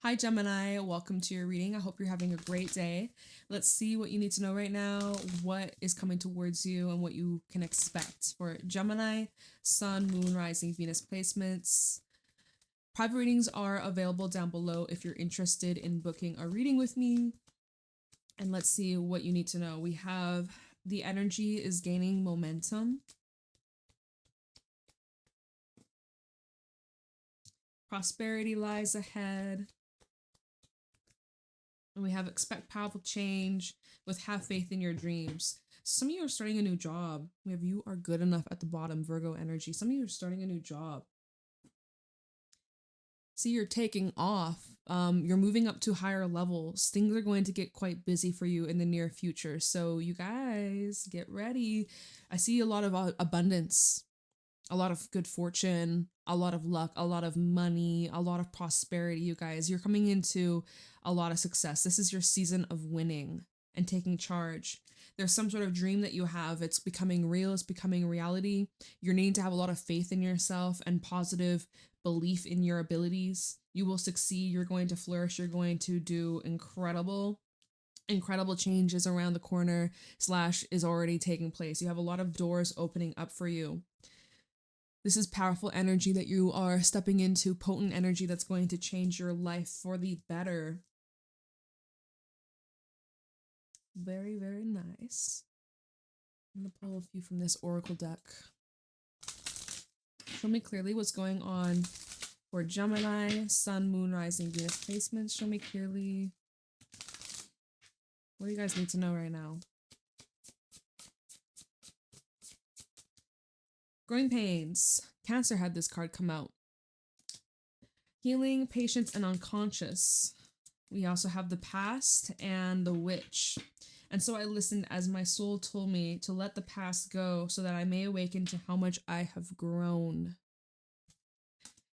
Hi, Gemini. Welcome to your reading. I hope you're having a great day. Let's see what you need to know right now, what is coming towards you, and what you can expect for Gemini, Sun, Moon, Rising, Venus placements. Private readings are available down below if you're interested in booking a reading with me. And let's see what you need to know. We have the energy is gaining momentum. Prosperity lies ahead. And we have expect powerful change with have faith in your dreams. Some of you are starting a new job. We have you are good enough at the bottom, Virgo energy. Some of you are starting a new job. See, you're taking off. You're moving up to higher levels. Things are going to get quite busy for you in the near future. So you guys get ready. I see a lot of abundance, a lot of good fortune, a lot of luck, a lot of money, a lot of prosperity, you guys. You're coming into a lot of success. This is your season of winning and taking charge. There's some sort of dream that you have. It's becoming real. It's becoming reality. You're needing to have a lot of faith in yourself and positive belief in your abilities. You will succeed. You're going to flourish. You're going to do incredible changes around the corner / is already taking place. You have a lot of doors opening up for you. This is powerful energy that you are stepping into, potent energy that's going to change your life for the better. Very, very nice. I'm going to pull a few from this oracle deck. Show me clearly what's going on for Gemini, Sun, Moon, Rising, Venus placements. Show me clearly. What do you guys need to know right now? Growing pains. Cancer had this card come out. Healing, patience, and unconscious. We also have the past and the witch. And so I listened as my soul told me to let the past go so that I may awaken to how much I have grown.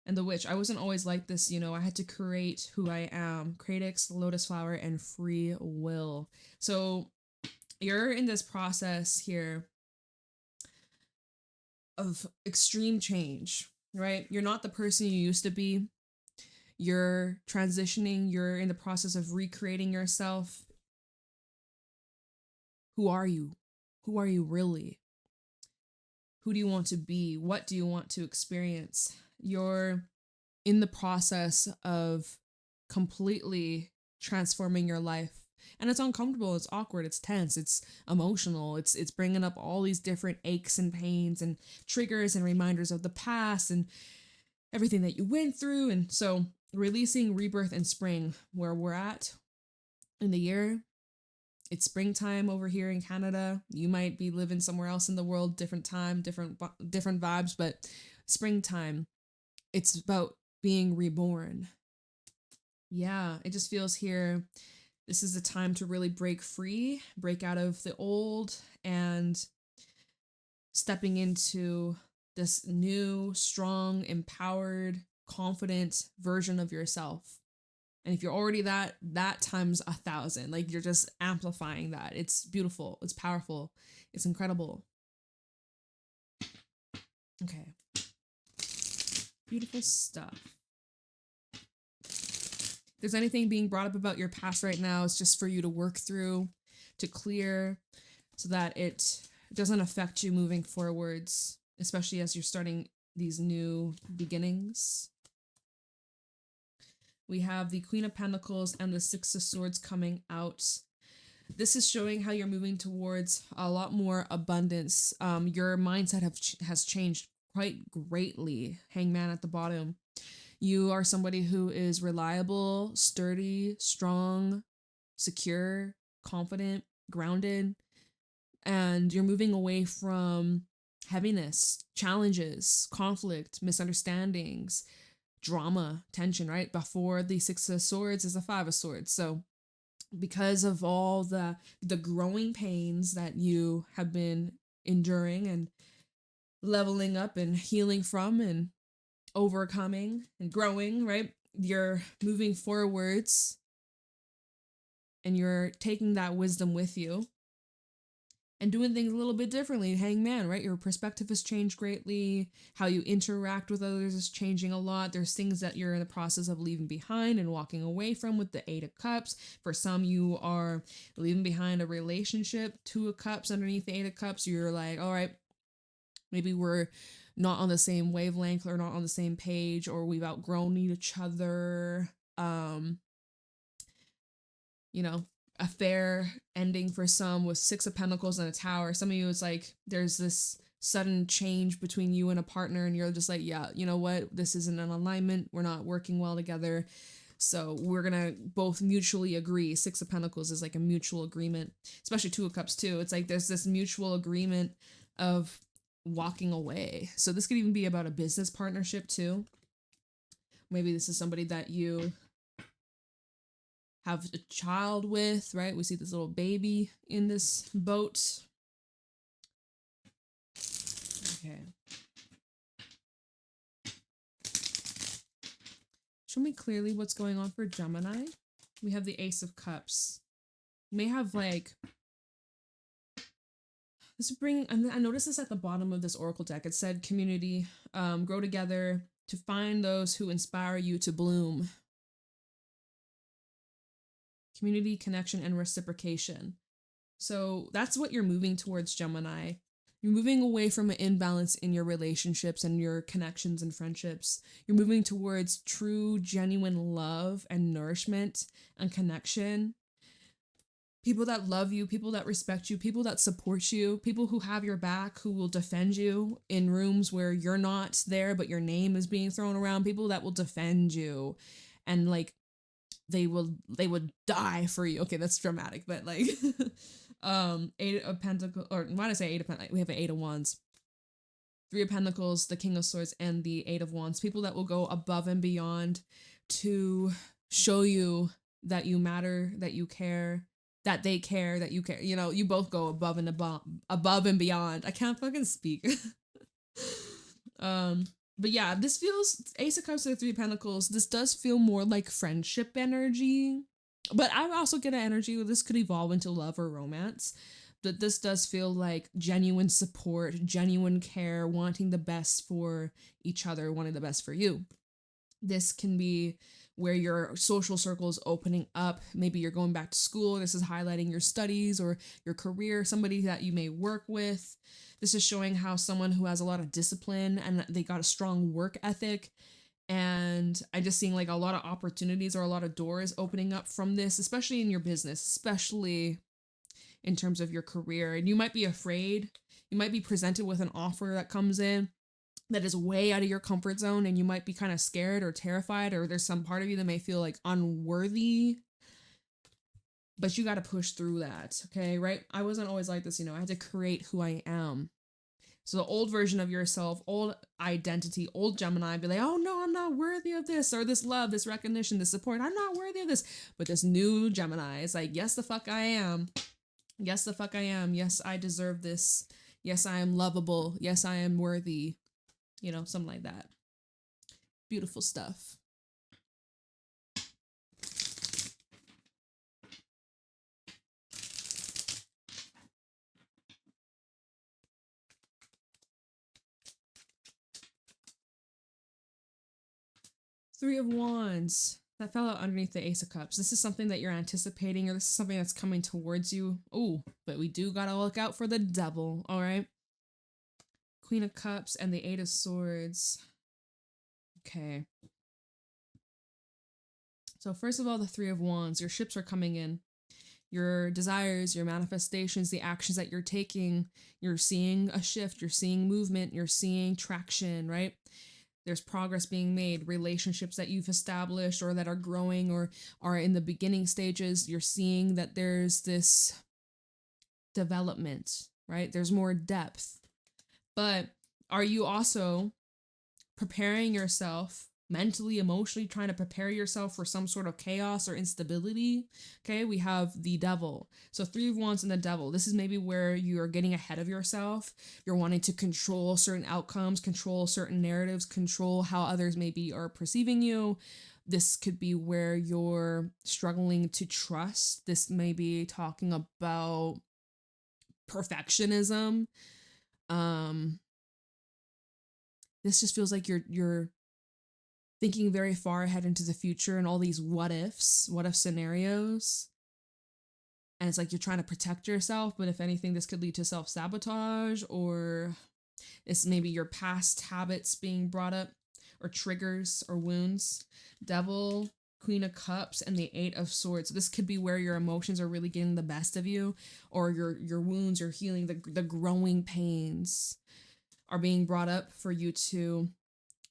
And the witch, I wasn't always like this, you know, I had to create who I am. Cradix, lotus flower, and free will. So you're in this process here of extreme change, right? You're not the person you used to be. You're transitioning. You're in the process of recreating yourself. Who are you? Who are you really? Who do you want to be? What do you want to experience? You're in the process of completely transforming your life. And it's uncomfortable, it's awkward, it's tense, it's emotional, it's bringing up all these different aches and pains and triggers and reminders of the past and everything that you went through. And so releasing rebirth and spring, where we're at in the year, it's springtime over here in Canada. You might be living somewhere else in the world, different time, different vibes, but springtime, it's about being reborn. Yeah, it just feels here. This is a time to really break free, break out of the old, and stepping into this new, strong, empowered, confident version of yourself. And if you're already that times 1,000, like you're just amplifying that. It's beautiful. It's powerful. It's incredible. Okay. Beautiful stuff. If there's anything being brought up about your past right now, it's just for you to work through, to clear, so that it doesn't affect you moving forwards, especially as you're starting these new beginnings. We have the Queen of Pentacles and the Six of Swords coming out. This is showing how you're moving towards a lot more abundance. Your mindset has changed quite greatly. Hangman at the bottom. You are somebody who is reliable, sturdy, strong, secure, confident, grounded, and you're moving away from heaviness, challenges, conflict, misunderstandings, drama, tension, right? Before the Six of Swords is a Five of Swords. So because of all the growing pains that you have been enduring and leveling up and healing from and overcoming and growing, right? You're moving forwards and you're taking that wisdom with you. and doing things a little bit differently. Hangman, right? Your perspective has changed greatly. How you interact with others is changing a lot. There's things that you're in the process of leaving behind and walking away from with the Eight of Cups. For some, you are leaving behind a relationship. Two of Cups underneath the Eight of Cups. You're like, all right, maybe we're not on the same wavelength or not on the same page, or we've outgrown each other. You know, a fair ending for some with Six of Pentacles and a Tower. Some of you, it's like there's this sudden change between you and a partner, and you're just like, yeah, you know what? This isn't an alignment. We're not working well together. So we're gonna both mutually agree. Six of Pentacles is like a mutual agreement, especially Two of Cups too. It's like there's this mutual agreement of walking away. So this could even be about a business partnership too. Maybe this is somebody that you have a child with, right? We see this little baby in this boat. Okay. Show me clearly what's going on for Gemini. We have the Ace of Cups. You may have like, this bring, I noticed this at the bottom of this Oracle deck. It said community, grow together to find those who inspire you to bloom. Community, connection, and reciprocation. So that's what you're moving towards, Gemini. You're moving away from an imbalance in your relationships and your connections and friendships. You're moving towards true, genuine love and nourishment and connection. People that love you, people that respect you, people that support you, people who have your back, who will defend you in rooms where you're not there, but your name is being thrown around, people that will defend you and like, they would die for you. Okay, that's dramatic, but like Eight of Pentacles, or why did I say Eight of Pentacles? We have an Eight of Wands, Three of Pentacles, the King of Swords, and the Eight of Wands. People that will go above and beyond to show you that you matter, that you care, that they care, that you care. You know, you both go above and beyond. I can't fucking speak. But yeah, this feels, Ace of Cups to the Three of Pentacles, this does feel more like friendship energy. But I also get an energy where this could evolve into love or romance. But this does feel like genuine support, genuine care, wanting the best for each other, wanting the best for you. This can be where your social circle is opening up. Maybe you're going back to school. This is highlighting your studies or your career, somebody that you may work with. This is showing how someone who has a lot of discipline and they got a strong work ethic. And I just seeing like a lot of opportunities or a lot of doors opening up from this, especially in your business, especially in terms of your career. And you might be afraid. You might be presented with an offer that comes in that is way out of your comfort zone, and you might be kind of scared or terrified, or there's some part of you that may feel like unworthy. But you got to push through that, okay, right? I wasn't always like this, you know, I had to create who I am. So the old version of yourself, old identity, old Gemini, be like, oh no, I'm not worthy of this, or this love, this recognition, this support. I'm not worthy of this. But this new Gemini is like, yes, the fuck I am. Yes, the fuck I am. Yes, I deserve this. Yes, I am lovable. Yes, I am worthy. You know, something like that. Beautiful stuff. Three of Wands. That fell out underneath the Ace of Cups. This is something that you're anticipating, or this is something that's coming towards you. Oh, but we do gotta look out for the devil, all right? Queen of Cups and the Eight of Swords. Okay. So first of all, the Three of Wands. Your ships are coming in. Your desires, your manifestations, the actions that you're taking, you're seeing a shift, you're seeing movement, you're seeing traction, right? There's progress being made, relationships that you've established or that are growing or are in the beginning stages. You're seeing that there's this development, right? There's more depth. But are you also preparing yourself mentally, emotionally, trying to prepare yourself for some sort of chaos or instability? Okay, we have the devil. So Three of Wands and the devil. This is maybe where you're getting ahead of yourself. You're wanting to control certain outcomes, control certain narratives, control how others maybe are perceiving you. This could be where you're struggling to trust. This may be talking about perfectionism. This just feels like you're thinking very far ahead into the future and all these what if scenarios. And it's like you're trying to protect yourself, but if anything, this could lead to self-sabotage, or it's maybe your past habits being brought up, or triggers or wounds. Devil, Queen of Cups, and the Eight of Swords. This could be where your emotions are really getting the best of you, or your wounds are healing, the growing pains are being brought up for you to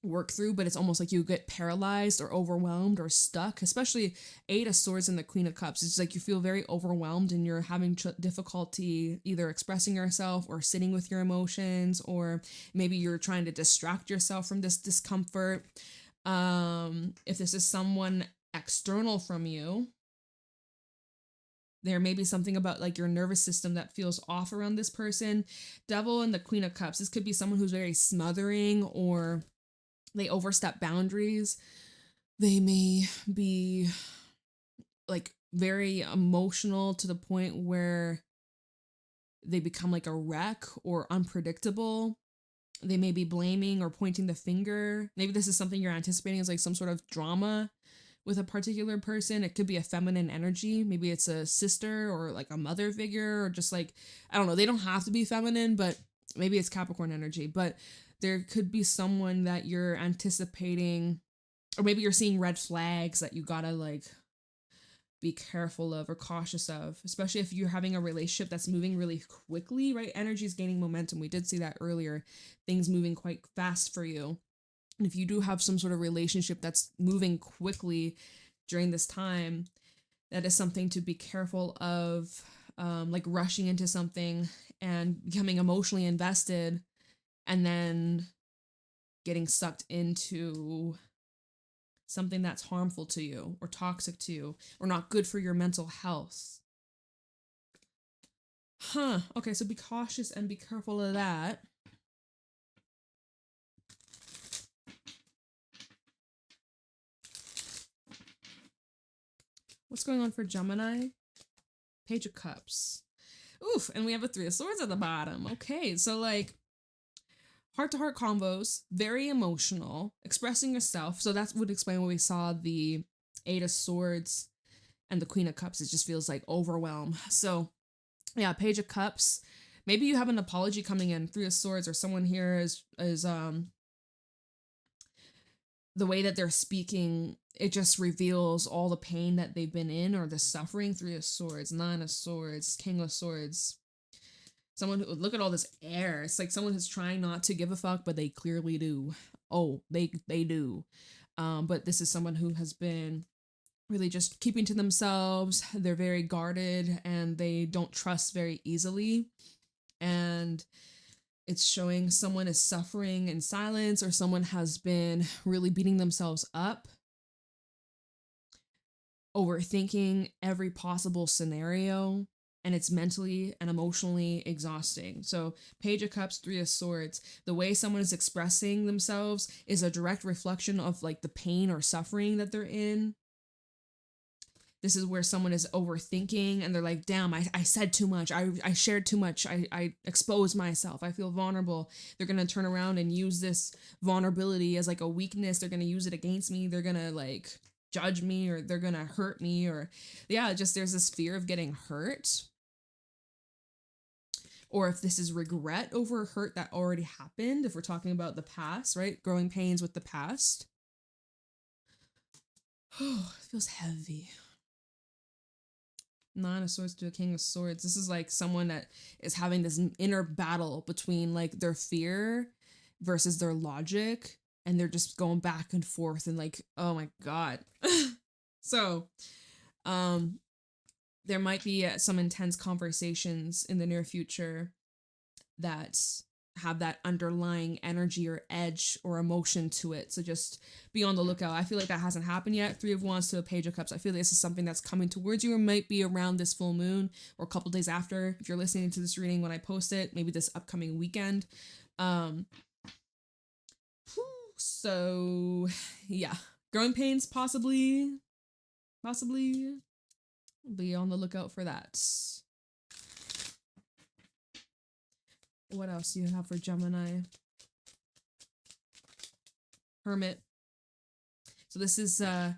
work through, but it's almost like you get paralyzed or overwhelmed or stuck, especially Eight of Swords and the Queen of Cups. It's like you feel very overwhelmed and you're having difficulty either expressing yourself or sitting with your emotions, or maybe you're trying to distract yourself from this discomfort. If this is someone external from you, there may be something about like your nervous system that feels off around this person. Devil and the Queen of Cups. This could be someone who's very smothering, or they overstep boundaries. They may be like very emotional to the point where they become like a wreck or unpredictable. They may be blaming or pointing the finger. Maybe this is something you're anticipating as like some sort of drama with a particular person. It could be a feminine energy. Maybe it's a sister or like a mother figure, or just like, I don't know. They don't have to be feminine, but maybe it's Capricorn energy. But there could be someone that you're anticipating, or maybe you're seeing red flags that you gotta like be careful of or cautious of, especially if you're having a relationship that's moving really quickly, right? Energy is gaining momentum. We did see that earlier, things moving quite fast for you. And if you do have some sort of relationship that's moving quickly during this time, that is something to be careful of, like rushing into something and becoming emotionally invested and then getting sucked into something that's harmful to you or toxic to you or not good for your mental health. Okay, so be cautious and be careful of that. What's going on for Gemini? Page of Cups. Oof, and we have a Three of Swords at the bottom. Okay, so like heart-to-heart convos, very emotional, expressing yourself. So that would explain when we saw the Eight of Swords and the Queen of Cups. It just feels like overwhelm. So yeah, Page of Cups. Maybe you have an apology coming in. Three of Swords, or someone here is the way that they're speaking, it just reveals all the pain that they've been in or the suffering. Three of Swords, Nine of Swords, King of Swords. Someone who, look at all this air. It's like someone who's trying not to give a fuck, but they clearly do. Oh, they do. But this is someone who has been really just keeping to themselves. They're very guarded and they don't trust very easily. And it's showing someone is suffering in silence, or someone has been really beating themselves up, overthinking every possible scenario, and it's mentally and emotionally exhausting. So Page of Cups, Three of Swords, the way someone is expressing themselves is a direct reflection of like the pain or suffering that they're in. This is where someone is overthinking and they're like, damn, I said too much. I shared too much. I exposed myself. I feel vulnerable. They're going to turn around and use this vulnerability as like a weakness. They're going to use it against me. They're going to like judge me, or they're going to hurt me, or yeah, just there's this fear of getting hurt. Or if this is regret over hurt that already happened, if we're talking about the past, right? Growing pains with the past. Oh, it feels heavy. Nine of Swords to a King of Swords. This is like someone that is having this inner battle between like their fear versus their logic, and they're just going back and forth and like, oh my God. So, there might be some intense conversations in the near future that have that underlying energy or edge or emotion to it. So just be on the lookout. I feel like that hasn't happened yet. Three of Wands to a Page of Cups. I feel like this is something that's coming towards you, or might be around this full moon or a couple days after. If you're listening to this reading when I post it, maybe this upcoming weekend. So yeah, growing pains, possibly be on the lookout for that. What else do you have for Gemini? Hermit. So this is a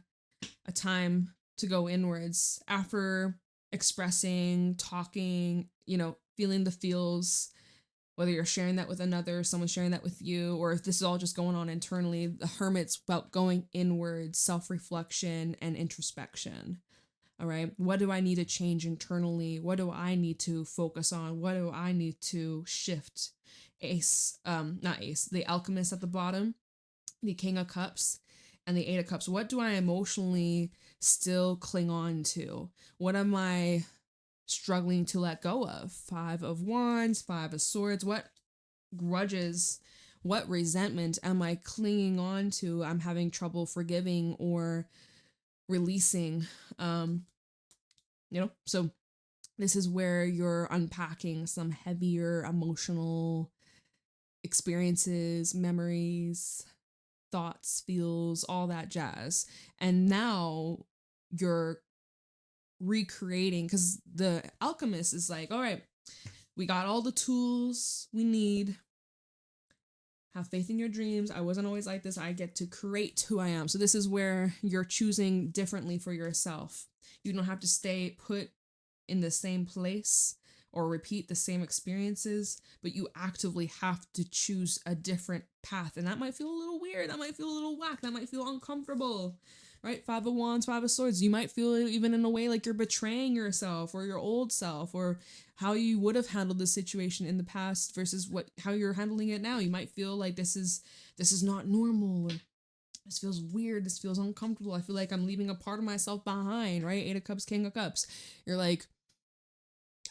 time to go inwards after expressing, talking, you know, feeling the feels, whether you're sharing that with another, someone sharing that with you, or if this is all just going on internally. The Hermit's about going inwards, self-reflection and introspection. All right. What do I need to change internally? What do I need to focus on? What do I need to shift? Not Ace, the Alchemist at the bottom, the King of Cups, and the Eight of Cups. What do I emotionally still cling on to? What am I struggling to let go of? Five of Wands, Five of Swords. What grudges, what resentment am I clinging on to? I'm having trouble forgiving or releasing. So this is where you're unpacking some heavier emotional experiences, memories, thoughts, feels, all that jazz. And now you're recreating, because the Alchemist is like, all right, we got all the tools we need. Have faith in your dreams. I wasn't always like this. I get to create who I am. So this is where you're choosing differently for yourself. You don't have to stay put in the same place or repeat the same experiences, but you actively have to choose a different path. And that might feel a little weird. That might feel a little whack. That might feel uncomfortable, right? Five of Wands, Five of Swords. You might feel even in a way like you're betraying yourself or your old self, or how you would have handled the situation in the past versus how you're handling it now. You might feel like this is not normal, or this feels weird, this feels uncomfortable. I feel like I'm leaving a part of myself behind, right? Eight of Cups, King of Cups. You're like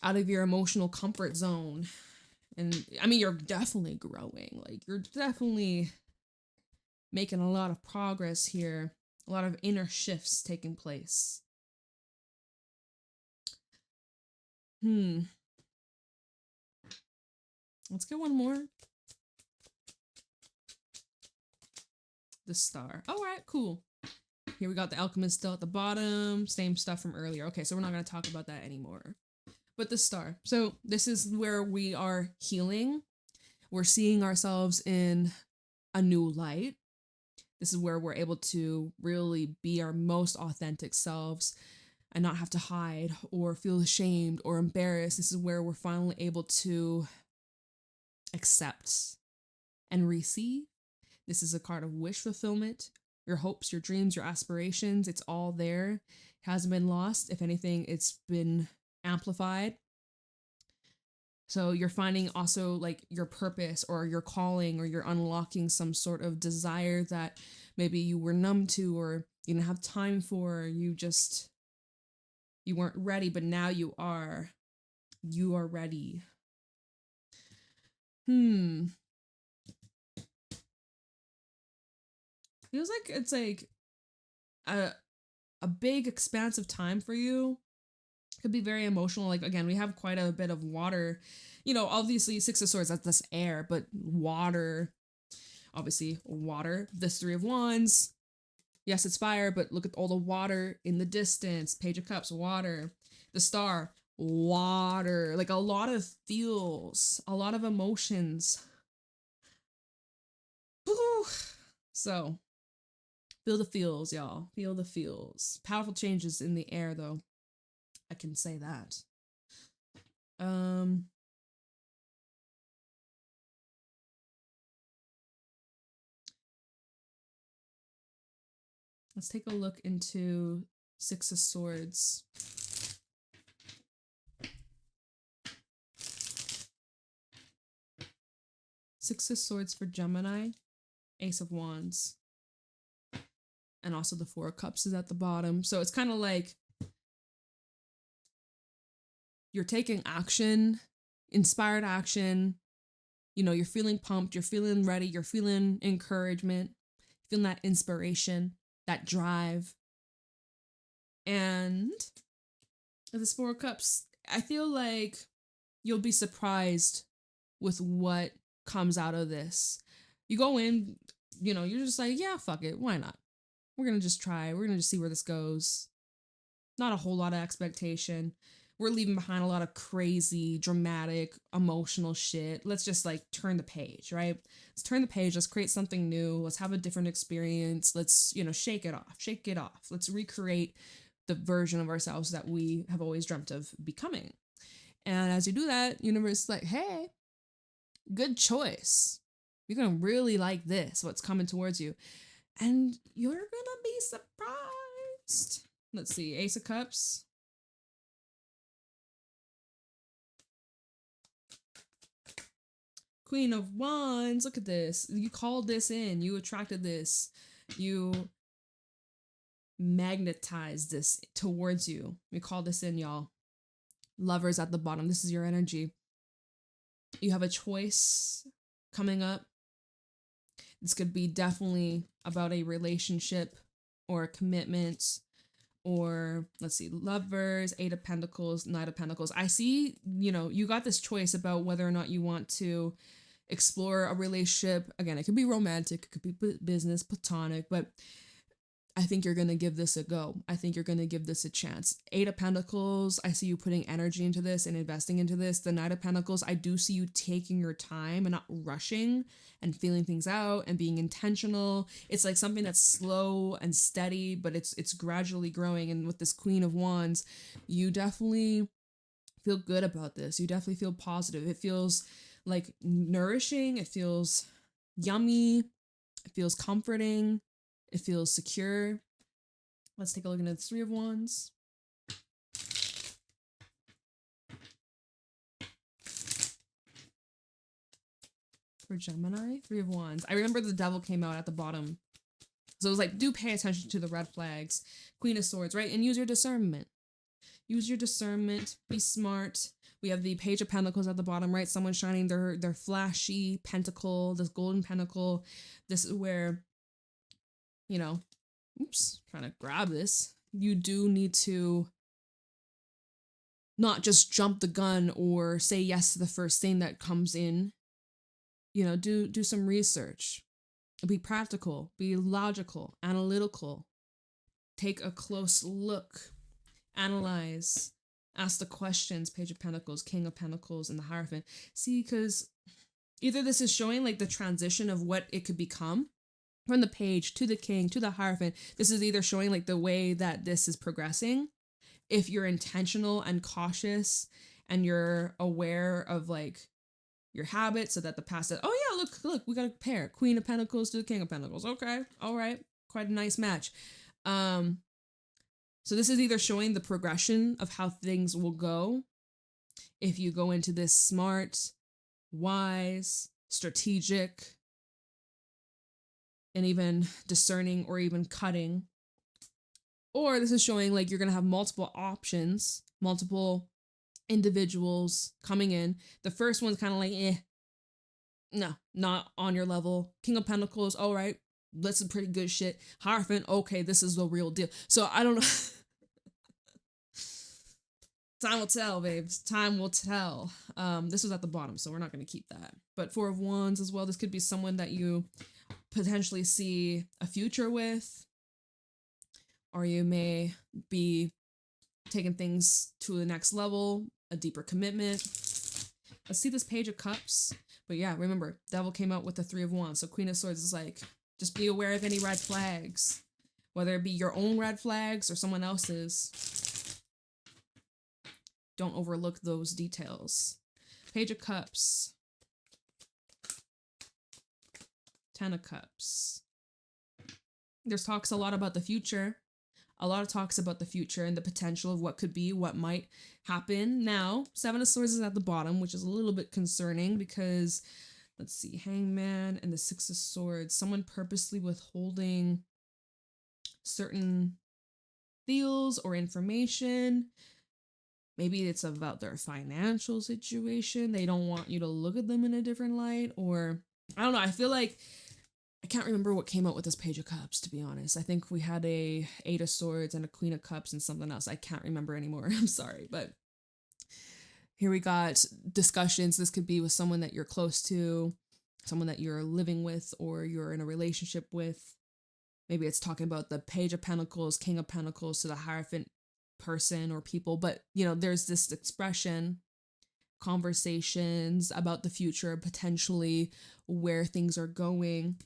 out of your emotional comfort zone. And I mean, you're definitely growing. Like, you're definitely making a lot of progress here. A lot of inner shifts taking place. Let's get one more. The Star. All right, cool. Here we got the Alchemist still at the bottom. Same stuff from earlier. Okay, so we're not going to talk about that anymore. But the Star. So this is where we are healing. We're seeing ourselves in a new light. This is where we're able to really be our most authentic selves and not have to hide or feel ashamed or embarrassed. This is where we're finally able to accept and receive. This is a card of wish fulfillment. Your hopes, your dreams, your aspirations, it's all there. It hasn't been lost. If anything, it's been amplified. So you're finding also like your purpose or your calling, or you're unlocking some sort of desire that maybe you were numb to or you didn't have time for. You weren't ready, but now you are. You are ready. Feels like it's like a big expansive time for you. Could be very emotional. Like, again, we have quite a bit of water. You know, obviously Six of Swords, that's air, but water, obviously water. This Three of Wands, yes, it's fire, but look at all the water in the distance. Page of Cups, water. The Star, water. Like, a lot of feels, a lot of emotions. Woo. So feel the feels, y'all. Feel the feels. Powerful changes in the air, though. I can say that. Let's take a look into Six of Swords. Six of Swords for Gemini, Ace of Wands. And also the Four of Cups is at the bottom. So it's kind of like you're taking action, inspired action. You know, you're feeling pumped, you're feeling ready, you're feeling encouragement, feeling that inspiration, that drive. And this Four of Cups, I feel like you'll be surprised with what comes out of this. You go in, you know, you're just like, yeah, fuck it, why not? We're gonna just try, we're gonna just see where this goes. Not a whole lot of expectation, we're leaving behind a lot of crazy, dramatic, emotional shit. Let's just like turn the page, right? Let's turn the page. Let's create something new. Let's have a different experience. Let's, shake it off. Shake it off. Let's recreate the version of ourselves that we have always dreamt of becoming. And as you do that, universe is like, hey, good choice. You're going to really like this, what's coming towards you. And you're going to be surprised. Let's see, Ace of Cups. Queen of Wands, look at this. You called this in. You attracted this. You magnetized this towards you. We call this in, y'all. Lovers at the bottom. This is your energy. You have a choice coming up. This could be definitely about a relationship or a commitment, or let's see, Lovers, Eight of Pentacles, Knight of Pentacles. I see, you got this choice about whether or not you want to explore a relationship. Again, it could be romantic, it could be business, platonic, but I think you're going to give this a go. I think you're going to give this a chance. Eight of Pentacles, I see you putting energy into this and investing into this. The Knight of Pentacles, I do see you taking your time and not rushing and feeling things out and being intentional. It's like something that's slow and steady, but it's gradually growing. And with this Queen of Wands, you definitely feel good about this. You definitely feel positive. It feels like nourishing. It feels yummy. It feels comforting. It feels secure. Let's take a look at the Three of Wands. For Gemini, Three of Wands. I remember the Devil came out at the bottom. So it was like, do pay attention to the red flags. Queen of Swords, right? And use your discernment. Use your discernment. Be smart. We have the Page of Pentacles at the bottom, right? Someone shining their flashy pentacle, this golden pentacle. This is where, trying to grab this. You do need to not just jump the gun or say yes to the first thing that comes in. Do some research. Be practical, be logical, analytical. Take a close look. Analyze. Ask the questions. Page of Pentacles, King of Pentacles, and the Hierophant. See, because either this is showing like the transition of what it could become, from the Page to the King to the Hierophant. This is either showing like the way that this is progressing. If you're intentional and cautious and you're aware of like your habits, so that the past says, oh yeah, look, we got a pair. Queen of Pentacles to the King of Pentacles. Okay, all right, quite a nice match. So this is either showing the progression of how things will go if you go into this smart, wise, strategic, and even discerning or even cutting. Or this is showing like you're going to have multiple options, multiple individuals coming in. The first one's kind of like, no, not on your level. King of Pentacles, all right, that's some pretty good shit. Hierophant, okay, this is the real deal. So I don't know. Time will tell, babes. Time will tell. This was at the bottom, so we're not going to keep that. But Four of Wands as well. This could be someone that you potentially see a future with, or you may be taking things to the next level, a deeper commitment. Let's see this Page of Cups. But yeah, remember, Devil came out with the Three of Wands. So Queen of Swords is like, just be aware of any red flags, whether it be your own red flags or someone else's. Don't overlook those details. Page of Cups. Ten of Cups. There's talks a lot about the future. A lot of talks about the future and the potential of what could be, what might happen. Now, Seven of Swords is at the bottom, which is a little bit concerning because, let's see, Hangman and the Six of Swords. Someone purposely withholding certain deals or information. Maybe it's about their financial situation. They don't want you to look at them in a different light, or I don't know. I feel like I can't remember what came out with this Page of Cups, to be honest. I think we had a Eight of Swords and a Queen of Cups and something else. I can't remember anymore. I'm sorry, but here we got discussions. This could be with someone that you're close to, someone that you're living with, or you're in a relationship with. Maybe it's talking about the Page of Pentacles, King of Pentacles to the Hierophant. person or people, but there's this expression, conversations about the future, potentially where things are going.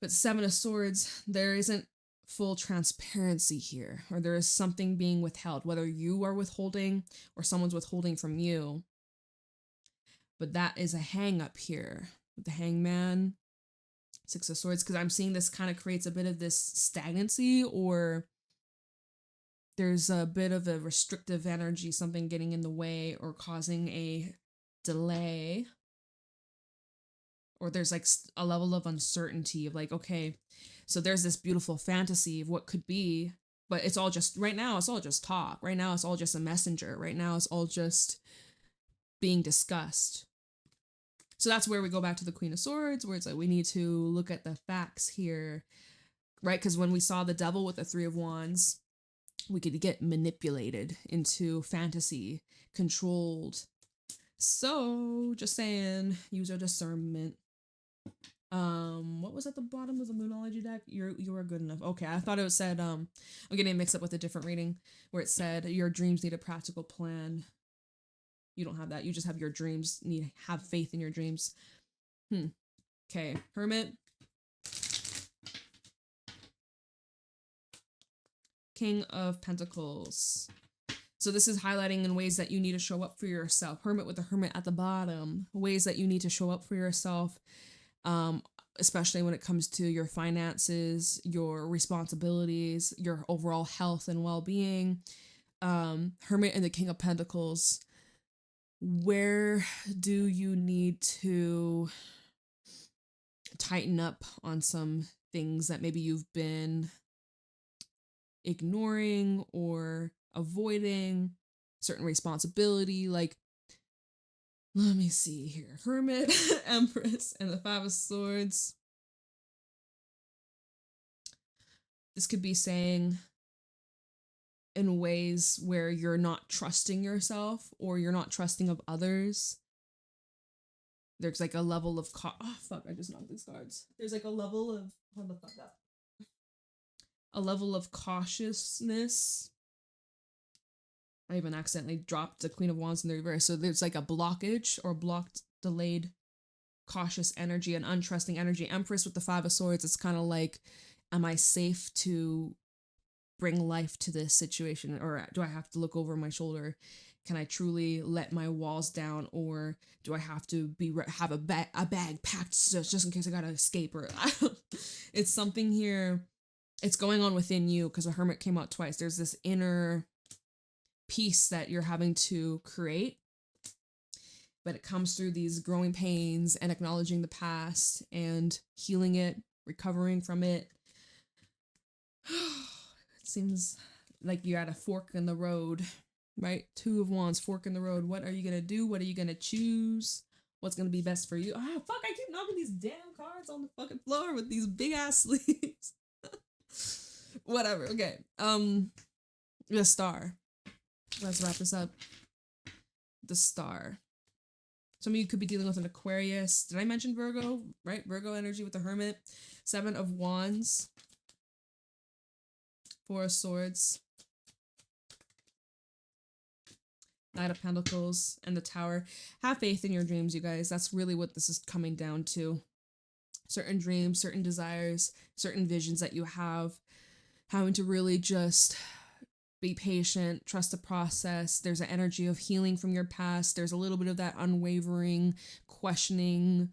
But Seven of Swords, there isn't full transparency here, or there is something being withheld, whether you are withholding or someone's withholding from you. But that is a hang up here with the Hangman, Six of Swords, because I'm seeing this kind of creates a bit of this stagnancy, or there's a bit of a restrictive energy, something getting in the way or causing a delay. Or there's like a level of uncertainty of like, okay, so there's this beautiful fantasy of what could be, but it's all just, right now, it's all just talk. Right now, it's all just a messenger. Right now, it's all just being discussed. So that's where we go back to the Queen of Swords, where it's like, we need to look at the facts here, right? Because when we saw the devil with the Three of Wands, we could get manipulated into fantasy, controlled. So just saying, use your discernment. What was at the bottom of the Moonology deck? You are good enough. Okay, I thought it said, I'm getting mixed up with a different reading where it said your dreams need a practical plan. You don't have that. You just have your dreams. Have faith in your dreams. Okay, Hermit. King of Pentacles. So this is highlighting in ways that you need to show up for yourself. Hermit with the Hermit at the bottom. Ways that you need to show up for yourself, especially when it comes to your finances, your responsibilities, your overall health and well-being. Hermit and the King of Pentacles. Where do you need to tighten up on some things that maybe you've been ignoring or avoiding, certain responsibility? Like, let me see here. Hermit, Empress, and the Five of Swords. This could be saying in ways where you're not trusting yourself or you're not trusting of others. There's like a level of oh fuck, I just knocked these cards. There's like a level of, hold the fuck up. A level of cautiousness. I even accidentally dropped the Queen of Wands in the reverse. So there's like a blockage or blocked, delayed, cautious energy and untrusting energy. Empress with the Five of Swords, it's kind of like, am I safe to bring life to this situation, or do I have to look over my shoulder? Can I truly let my walls down, or do I have to have a bag packed just in case I gotta escape? Or it's something here. It's going on within you because the Hermit came out twice. There's this inner peace that you're having to create, but it comes through these growing pains and acknowledging the past and healing it, recovering from it. It seems like you're at a fork in the road, right? Two of Wands, fork in the road. What are you gonna do? What are you gonna choose? What's gonna be best for you? Ah, fuck, I keep knocking these damn cards on the fucking floor with these big ass sleeves. Whatever, okay. The Star. Let's wrap this up. The Star. Some of you could be dealing with an Aquarius. Did I mention Virgo? Right? Virgo energy with the Hermit. Seven of Wands. Four of Swords. Knight of Pentacles and the Tower. Have faith in your dreams, you guys. That's really what this is coming down to. Certain dreams, certain desires, certain visions that you have. Having to really just be patient, trust the process. There's an energy of healing from your past. There's a little bit of that unwavering, questioning,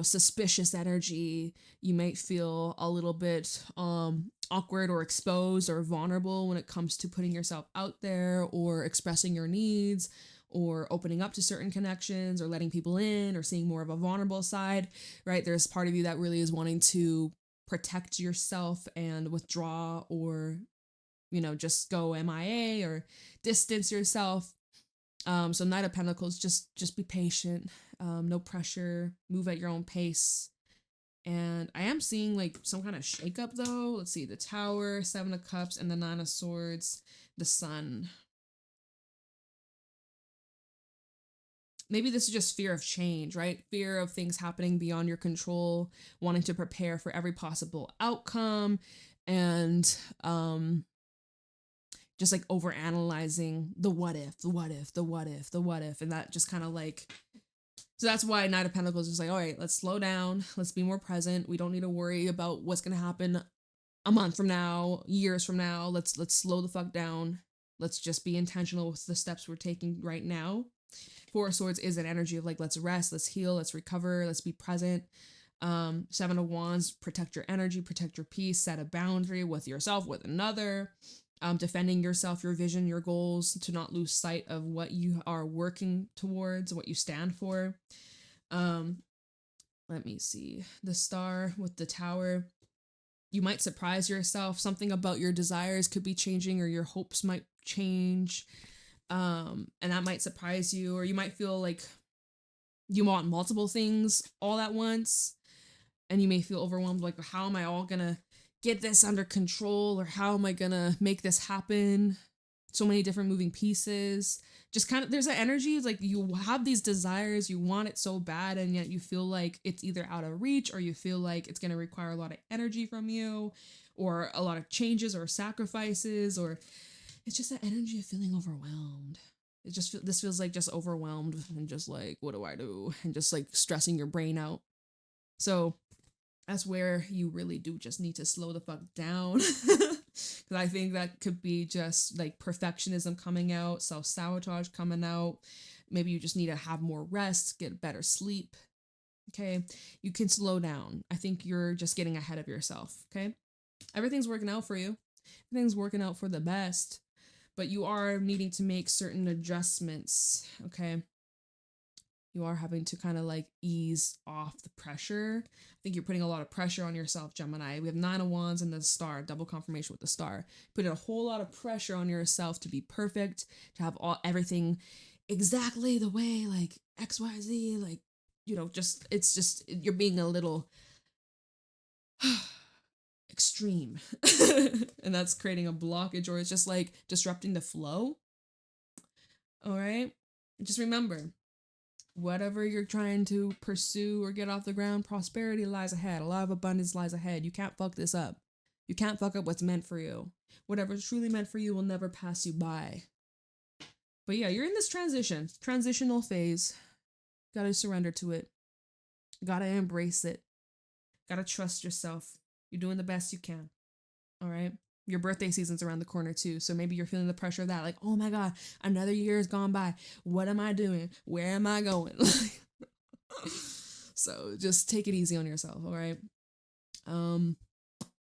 suspicious energy. You might feel a little bit awkward or exposed or vulnerable when it comes to putting yourself out there or expressing your needs or opening up to certain connections or letting people in or seeing more of a vulnerable side, right? There's part of you that really is wanting to protect yourself and withdraw or, just go MIA or distance yourself. So Knight of Pentacles, just be patient, no pressure, move at your own pace. And I am seeing like some kind of shakeup though. Let's see, the Tower, Seven of Cups, and the Nine of Swords, the Sun. Maybe this is just fear of change, right? Fear of things happening beyond your control, wanting to prepare for every possible outcome, and just like over analyzing the what if, the what if, the what if, the what if. And that just kind of like, so that's why Knight of Pentacles is like, all right, let's slow down. Let's be more present. We don't need to worry about what's going to happen a month from now, years from now. Let's slow the fuck down. Let's just be intentional with the steps we're taking right now. Four of Swords is an energy of like, let's rest, let's heal, let's recover, let's be present. Seven of Wands, protect your energy, protect your peace, set a boundary with yourself, with another, defending yourself, your vision, your goals, to not lose sight of what you are working towards, what you stand for. Let me see, the Star with the Tower. You might surprise yourself. Something about your desires could be changing, or your hopes might change. And that might surprise you, or you might feel like you want multiple things all at once, and you may feel overwhelmed, like, how am I all gonna get this under control, or how am I gonna make this happen? So many different moving pieces. Just kind of, there's an energy, it's like you have these desires, you want it so bad, and yet you feel like it's either out of reach, or you feel like it's going to require a lot of energy from you, or a lot of changes or sacrifices, or it's just that energy of feeling overwhelmed. It just, this feels like just overwhelmed, and just like, what do I do? And just like stressing your brain out. So that's where you really do just need to slow the fuck down. Because I think that could be just like perfectionism coming out, self-sabotage coming out. Maybe you just need to have more rest, get better sleep. Okay, you can slow down. I think you're just getting ahead of yourself. Okay, everything's working out for you. Everything's working out for the best, but you are needing to make certain adjustments. Okay, you are having to kind of like ease off the pressure. I think you're putting a lot of pressure on yourself, Gemini. We have Nine of Wands and the Star, double confirmation with the Star. Putting a whole lot of pressure on yourself to be perfect, to have everything exactly the way, like XYZ, like, you know, just, it's just, you're being a little extreme. And that's creating a blockage, or it's just like disrupting the flow. All right. Just remember, whatever you're trying to pursue or get off the ground, prosperity lies ahead. A lot of abundance lies ahead. You can't fuck this up. You can't fuck up what's meant for you. Whatever's truly meant for you will never pass you by. But yeah, you're in this transitional phase. Gotta surrender to it. Gotta embrace it. Gotta trust yourself. You're doing the best you can. All right. Your birthday season's around the corner too. So maybe you're feeling the pressure of that. Like, oh my God, another year has gone by. What am I doing? Where am I going? So just take it easy on yourself. All right. I'm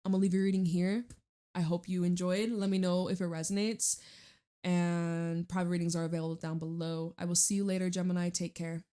gonna leave your reading here. I hope you enjoyed. Let me know if it resonates. And private readings are available down below. I will see you later, Gemini. Take care.